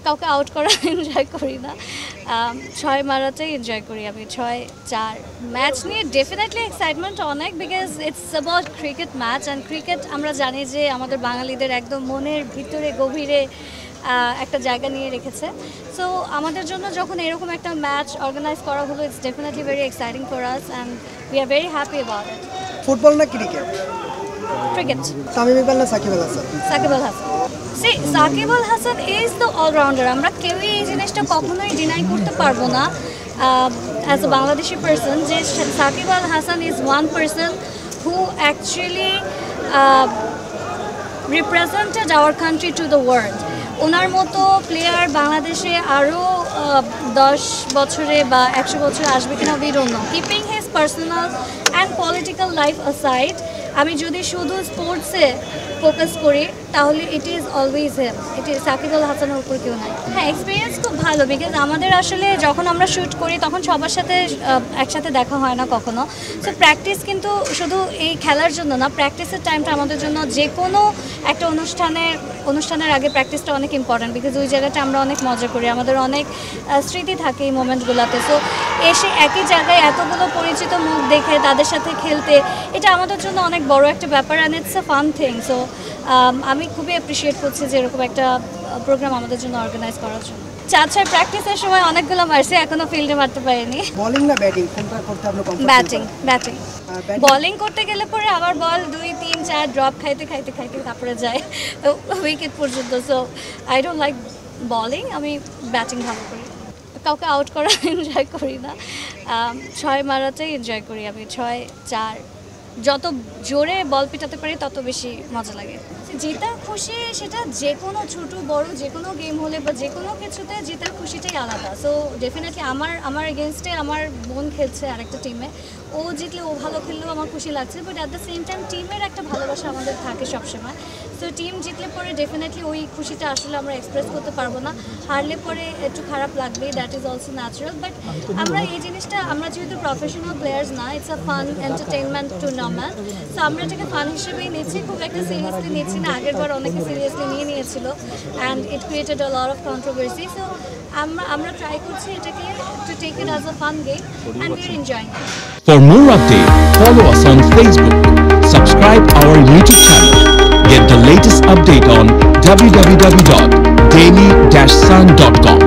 কাউকে আউট করা এনজয় করি না, 6 মারাটাই এনজয় করি আমি। 6-4 ম্যাচ নিয়ে ডেফিনেটলি এক্সাইটমেন্ট অনেক, because it's about cricket match, and cricket আমরা জানি যে আমাদের বাঙালিদের একদম মনের ভিতরে গভীরে একটা জায়গা নিয়ে রেখেছে। সো আমাদের জন্য যখন এরকম একটা ম্যাচ অর্গানাইজ করা হলো, it's definitely very exciting for us, and we are very happy about it. Football না ক্রিকেট? ক্রিকেট। তামিম ইকবাল না Shakib Al Hasan? Shakib Al Hasan. Shakib Al Hasan is the allrounder. আমরা কেউই এই জিনিসটা কখনোই ডিনাই করতে পারবো না অ্যাজ এ বাংলাদেশি পার্সন, যে Shakib Al Hasan is one person who actually represented our country to the world. ওনার মতো প্লেয়ার বাংলাদেশে আরও 10 বছরে বা 100 বছরে আসবে কিনা we don't know. Keeping his personal and political life aside, আমি যদি শুধু স্পোর্টসে ফোকাস করি তাহলে it is always him, it is Shakib Al হাসানের উপর কেউ নাই। হ্যাঁ, এক্সপিরিয়েন্স খুব ভালো, বিকজ আমাদের আসলে যখন আমরা শ্যুট করি তখন সবার সাথে একসাথে দেখা হয় না কখনো। সো প্র্যাকটিস কিন্তু শুধু এই খেলার জন্য না, প্র্যাকটিসের টাইমটা আমাদের জন্য যে কোনো একটা অনুষ্ঠানের আগে প্র্যাকটিসটা অনেক ইম্পর্ট্যান্ট, বিকজ ওই জায়গাটা আমরা অনেক মজা করি, আমাদের অনেক স্মৃতি থাকে এই মোমেন্টগুলোতে। সো এসে একই জায়গায় এতগুলো পরিচিত মুখ দেখে তাদের সাথে খেলতে, এটা আমাদের জন্য অনেক বড় একটা ব্যাপার, and it's a fun thing. So আমি খুবই অ্যাপ্রিসিয়েট করছি যে এরকম একটা প্রোগ্রাম আমাদের জন্য অর্গানাইজ করার জন্য। চার প্র্যাকটিসের সময় অনেকগুলো মারছি, এখনো ফিল্ডে মারতে পারিনি। বোলিং না ব্যাটিং, কোনটা করতে আপনি কমফোর্ট? ব্যাটিং। বোলিং করতে গেলে পরে আবার বল 2-3-4 ড্রপ খাইতে তারপরে যায় উইকেট পর্যন্ত। So I don't like bowling, আমি ব্যাটিং ভালো করি। কাউকে আউট করা এনজয় করি না, 6 মারাটাই এনজয় করি আমি। 6-4 যত জোরে বল পিটাতে পারি তত বেশি মজা লাগে। জেতা খুশি সেটা যে কোনো ছোটো বড় যে কোনো গেম হলে বা যে কোনো কিছুতে জেতার খুশিটাই আলাদা। সো ডেফিনেটলি আমার এগেনস্টে আমার বোন খেলছে আরেকটা টিমে, ও জিতলে ও ভালো খেললেও আমার খুশি লাগছে, but at the same time টিমের একটা ভালোবাসা আমাদের থাকে সবসময়। সো টিম জিতলে পরে ডেফিনেটলি ওই খুশিটা আসলে আমরা এক্সপ্রেস করতে পারবো না, হারলে পরে একটু খারাপ লাগবে, that is also natural. But আমরা এই জিনিসটা, আমরা যেহেতু প্রফেশনাল প্লেয়ার্স না, it's a fun entertainment tournament, so আমরা এটাকে ফান হিসেবেই নিচ্ছি, খুব একটা সিরিয়াসলি নিচ্ছি না। আগের বার অনেকে সিরিয়াসলি নিয়েছিল, and it created a lot of controversy. So আমরা ট্রাই করছি এটাকে to take it as a fun game, and we are enjoying. For more updates, follow us on Facebook, subscribe our YouTube channel, get the latest update on www.daily-sun.com.